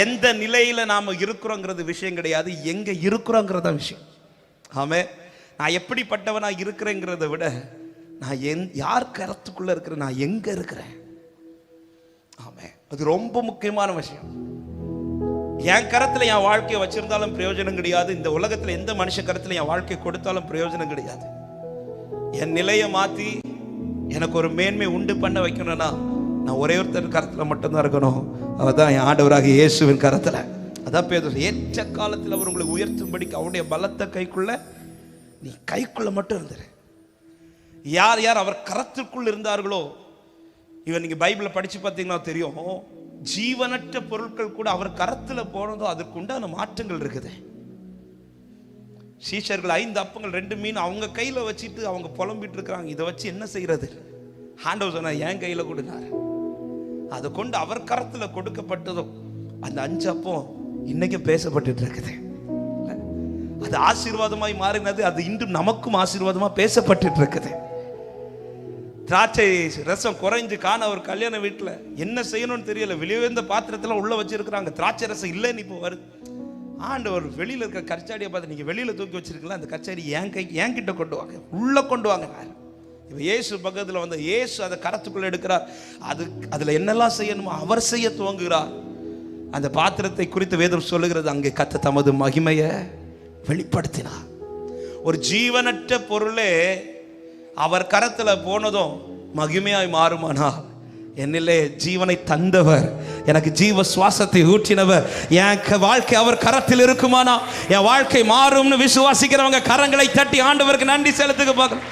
எந்த நிலையில நாம இருக்கிறோங்கிறது விஷயம் கிடையாது, எங்க இருக்கிறோங்கிறத விஷயம். ஆமே, நான் எப்படிப்பட்டவனா இருக்கிறேங்கிறத விட நான் யார் கருத்துக்குள்ள இருக்கிறேன், நான் எங்க இருக்கிறேன். ஆமே, அது ரொம்ப முக்கியமான விஷயம். என் கரத்துல என் வாழ்க்கையை வச்சிருந்தாலும் பிரயோஜனம் கிடையாது, இந்த உலகத்துல எந்த மனுஷ கரத்துல என் வாழ்க்கையை கொடுத்தாலும் பிரயோஜனம் கிடையாது. என் நிலையை மாத்தி எனக்கு ஒரு மேன்மை உண்டு பண்ண வைக்கணும்னா நான் ஒரே ஒருத்தர் கரத்துல மட்டும்தான் இருக்கணும். அவதான் என் ஆண்டவராக இயேசுவின் கரத்துல. அதான் பேதுரு, ஏற்ற காலத்தில் அவர் உங்களை உயர்த்தும்படிக்கு அவருடைய பலத்த கைக்குள்ள நீ கைக்குள்ள மட்டும் இருந்துரு. யார் யார் அவர் கரத்திற்குள் இருந்தார்களோ, இவன் நீங்க பைபிளை படிச்சு பார்த்தீங்கன்னா தெரியும், ஜீவனற்ற பொருட்கள் கூட அவர் கரத்துல போனதோ அதற்குண்டான மாற்றங்கள் இருக்குது. சீஷர்கள் 5 அப்பங்கள் 2 மீன் அவங்க கையில வச்சுட்டு அவங்க புலம்பிட்டு இருக்கிறாங்க, இதை வச்சு என்ன செய்யறது? ஆண்டவர் சொன்னார், என் கையில கொடுனார். அதை கொண்டு அவர் கரத்துல கொடுக்கப்பட்டதும் அந்த 5 அப்பம் இன்னைக்கு பேசப்பட்டு இருக்குது. அது ஆசீர்வாதமாய் மாறினது, அது இன்றும் நமக்கும் ஆசீர்வாதமா பேசப்பட்டு இருக்குது. திராட்சை ரசம் குறைஞ்சு காண ஒரு கல்யாண வீட்டில் என்ன செய்யணும்னு தெரியல, வெளியே பாத்திரத்தில் உள்ள வச்சிருக்கிறாங்க. திராட்சை ரசம் இல்லைன்னு இப்போ வருது. ஆண்டவர் வெளியில் இருக்க கச்சாடியை பார்த்து, நீங்கள் வெளியில் தூக்கி வச்சிருக்கலாம், அந்த கச்சாடி என்கிட்ட கொண்டு வாங்க, உள்ள கொண்டு வாங்க. இப்போ இயேசு பக்கத்தில் வந்து இயேசு அதை கரத்துக்குள்ள எடுக்கிறார். அதில் என்னெல்லாம் செய்யணுமோ அவர் செய்ய துவங்குகிறார். அந்த பாத்திரத்தை குறித்து வேதம் சொல்லுகிறது, அங்கே கர்த்தர் தமது மகிமையை வெளிப்படுத்தினார். ஒரு ஜீவனற்ற பொருளே அவர் கரத்துல போனதும் மகிமையாய் மாறுமானா, என்னிலே ஜீவனை தந்தவர், எனக்கு ஜீவ சுவாசத்தை ஊற்றினவர், என் வாழ்க்கை அவர் கரத்தில் இருக்குமானா என் வாழ்க்கை மாறும்னு விசுவாசிக்கிறவங்க கரங்களை தட்டி ஆண்டவருக்கு நன்றி செலுத்துக பார்க்கணும்.